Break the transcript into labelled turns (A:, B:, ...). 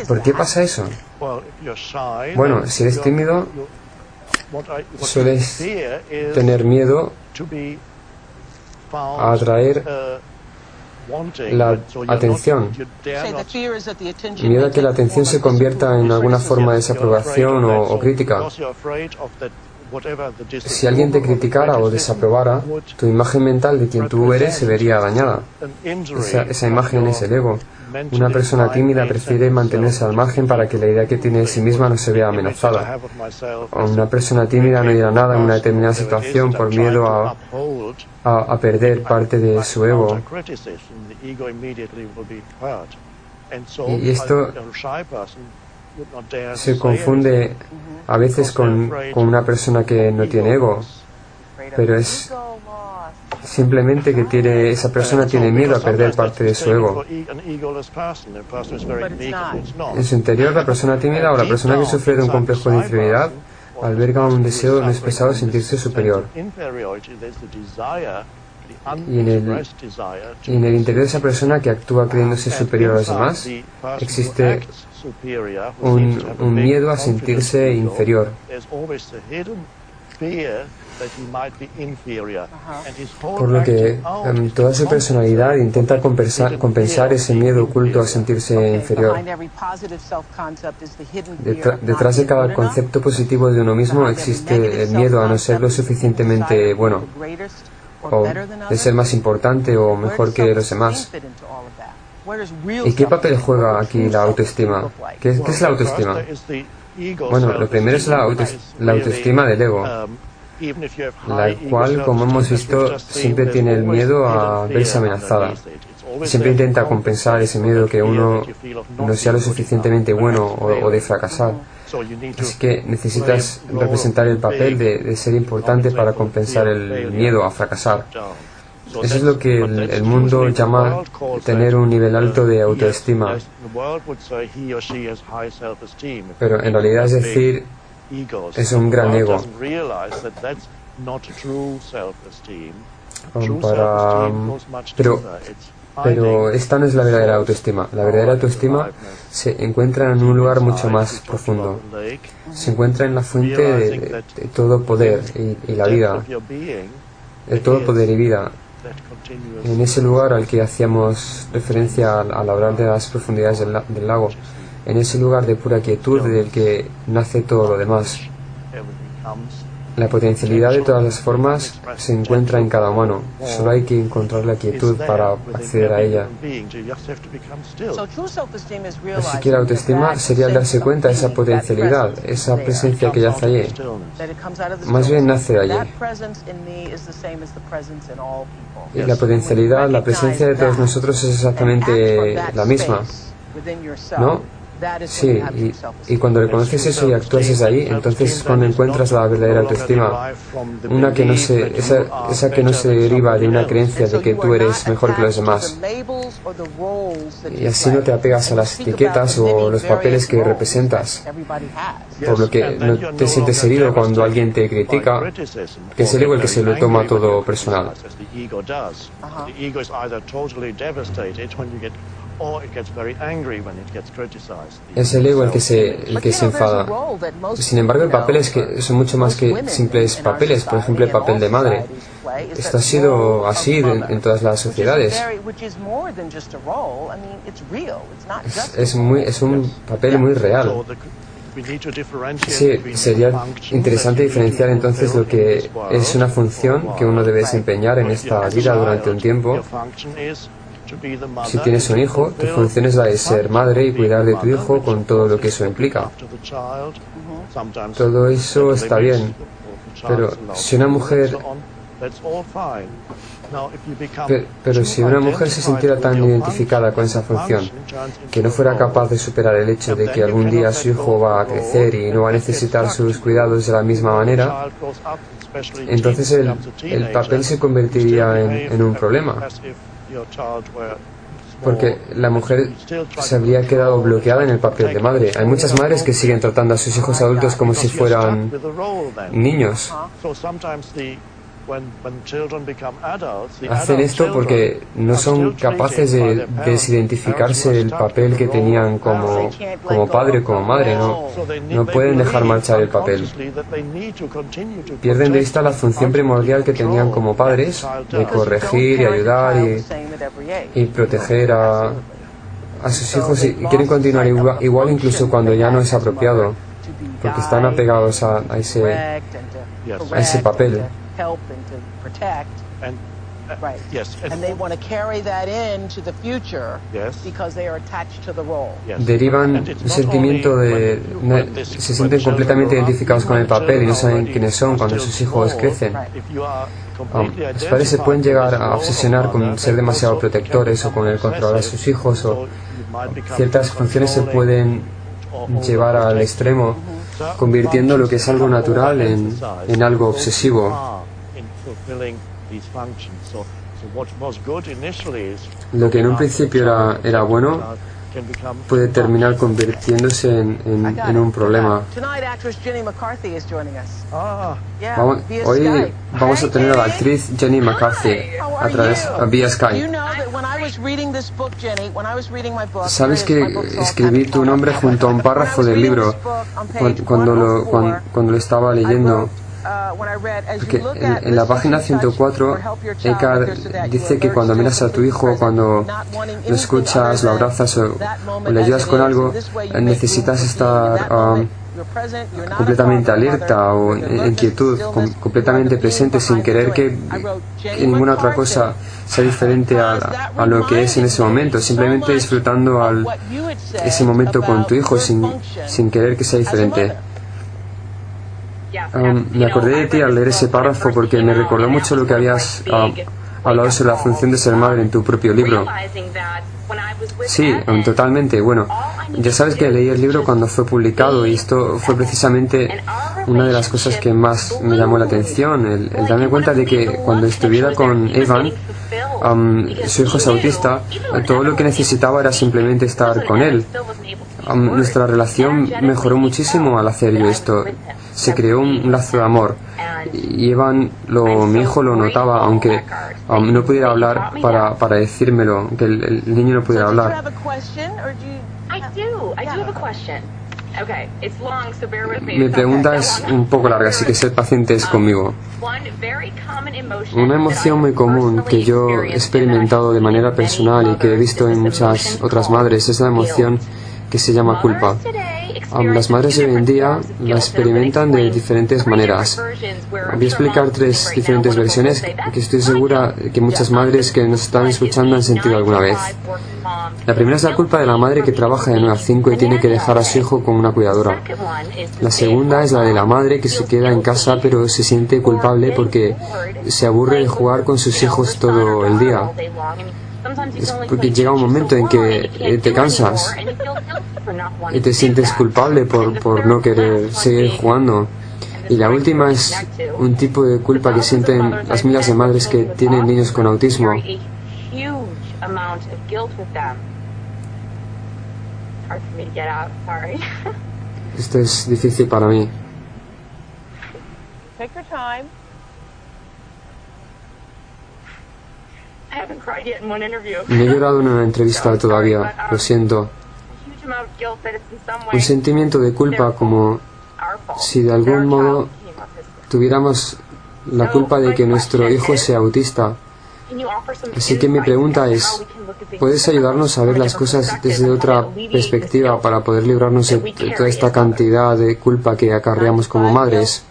A: ¿Por qué pasa eso? Bueno, si eres tímido, sueles tener miedo a atraer la atención. Miedo a que la atención se convierta en alguna forma de desaprobación o crítica. Si alguien te criticara o desaprobara, tu imagen mental de quien tú eres se vería dañada. Esa imagen es el ego. Una persona tímida prefiere mantenerse al margen para que la idea que tiene de sí misma no se vea amenazada. O una persona tímida no dirá nada en una determinada situación por miedo a perder parte de su ego. Y esto se confunde a veces con una persona que no tiene ego, pero es simplemente que esa persona tiene miedo a perder parte de su ego. En su interior, la persona tímida o la persona que sufre de un complejo de inferioridad alberga un deseo no expresado de sentirse superior. Y en el interior de esa persona que actúa creyéndose superior a los demás, existe un miedo a sentirse inferior. Por lo que toda su personalidad intenta compensar ese miedo oculto a sentirse inferior. Detrás de cada concepto positivo de uno mismo existe el miedo a no ser lo suficientemente bueno, o de ser más importante o mejor que los demás. ¿Y qué papel juega aquí la autoestima? ¿Qué es la autoestima? Bueno, lo primero es la autoestima del ego, la cual, como hemos visto, siempre tiene el miedo a verse amenazada. Siempre intenta compensar ese miedo que uno no sea lo suficientemente bueno o de fracasar. Así que necesitas representar el papel de ser importante para compensar el miedo a fracasar. Eso es lo que el mundo llama tener un nivel alto de autoestima. Pero en realidad es decir, es un gran ego. Pero esta no es la verdadera autoestima. La verdadera autoestima se encuentra en un lugar mucho más profundo. Se encuentra en la fuente de todo poder y la vida. De todo poder y vida. En ese lugar al que hacíamos referencia al hablar de las profundidades del lago. En ese lugar de pura quietud del que nace todo lo demás. La potencialidad de todas las formas se encuentra en cada humano. Solo hay que encontrar la quietud para acceder a ella. Así que la autoestima sería el darse cuenta de esa potencialidad, esa presencia que yace allí. Más bien nace de allí. Y la potencialidad, la presencia de todos nosotros es exactamente la misma, ¿no? Sí, y cuando reconoces eso y actúas desde ahí, entonces es cuando encuentras la verdadera autoestima. Esa que no se deriva de una creencia de que tú eres mejor que los demás. Y así no te apegas a las etiquetas o los papeles que representas. Por lo que no te sientes herido cuando alguien te critica, que es el ego el que se lo toma todo personal. Es el ego el que se enfada. Sin embargo, el papel es que son mucho más que simples papeles. Por ejemplo, el papel de madre. Esto ha sido así en todas las sociedades. Es un papel muy real. Sí, sería interesante diferenciar entonces lo que es una función que uno debe desempeñar en esta vida durante un tiempo. Si tienes un hijo, tu función es la de ser madre y cuidar de tu hijo con todo lo que eso implica. Todo eso está bien, pero si una mujer se sintiera tan identificada con esa función que no fuera capaz de superar el hecho de que algún día su hijo va a crecer y no va a necesitar sus cuidados de la misma manera, entonces el papel se convertiría en un problema. Porque la mujer se habría quedado bloqueada en el papel de madre. Hay muchas madres que siguen tratando a sus hijos adultos como si fueran niños. Hacen esto porque no son capaces de desidentificarse del papel que tenían como padre o como madre. No pueden dejar marchar el papel. Pierden de vista la función primordial que tenían como padres, de corregir y ayudar y proteger a sus hijos, y quieren continuar igual incluso cuando ya no es apropiado, porque están apegados a ese papel. Derivan un sentimiento se sienten completamente identificados con el papel y no saben quiénes son cuando sus hijos crecen. Los padres se pueden llegar a obsesionar con ser demasiado protectores o con el controlar a sus hijos, o ciertas funciones se pueden llevar al extremo, convirtiendo lo que es algo natural en algo obsesivo. Lo que en un principio era bueno puede terminar convirtiéndose en un problema. Hoy vamos a tener a la actriz Jenny McCarthy vía Skype. ¿Sabes que escribí tu nombre junto a un párrafo del libro cuando lo estaba leyendo? Porque en la página 104, Eckhart dice que cuando miras a tu hijo, cuando lo escuchas, lo abrazas o le ayudas con algo, necesitas estar completamente alerta o en quietud, completamente presente, sin querer que ninguna otra cosa sea diferente a lo que es en ese momento, simplemente disfrutando ese momento con tu hijo sin querer que sea diferente. Me acordé de ti al leer ese párrafo porque me recordó mucho lo que habías hablado sobre la función de ser madre en tu propio libro. Sí, totalmente. Bueno, ya sabes que leí el libro cuando fue publicado y esto fue precisamente una de las cosas que más me llamó la atención, el darme cuenta de que cuando estuviera con Evan, su hijo es autista, todo lo que necesitaba era simplemente estar con él. Nuestra relación mejoró muchísimo al hacer yo esto. Se creó un lazo de amor y Evan, mi hijo, lo notaba, aunque no pudiera hablar para decírmelo, aunque el niño no pudiera hablar. Mi pregunta es un poco larga, así que sed pacientes conmigo. Una emoción muy común que yo he experimentado de manera personal y que he visto en muchas otras madres es la emoción que se llama culpa. Las madres de hoy en día la experimentan de diferentes maneras. Voy a explicar 3 diferentes versiones que estoy segura que muchas madres que nos están escuchando han sentido alguna vez. La primera es la culpa de la madre que trabaja de 9 a 5 y tiene que dejar a su hijo con una cuidadora. La segunda es la de la madre que se queda en casa pero se siente culpable porque se aburre de jugar con sus hijos todo el día. Es porque llega un momento en que te cansas y te sientes culpable por no querer seguir jugando. Y la última es un tipo de culpa que sienten las miles de madres que tienen niños con autismo. Esto es difícil para mí. No he llorado en una entrevista todavía, lo siento. Un sentimiento de culpa, como si de algún modo tuviéramos la culpa de que nuestro hijo sea autista. Así que mi pregunta es, ¿puedes ayudarnos a ver las cosas desde otra perspectiva para poder librarnos de toda esta cantidad de culpa que acarreamos como madres?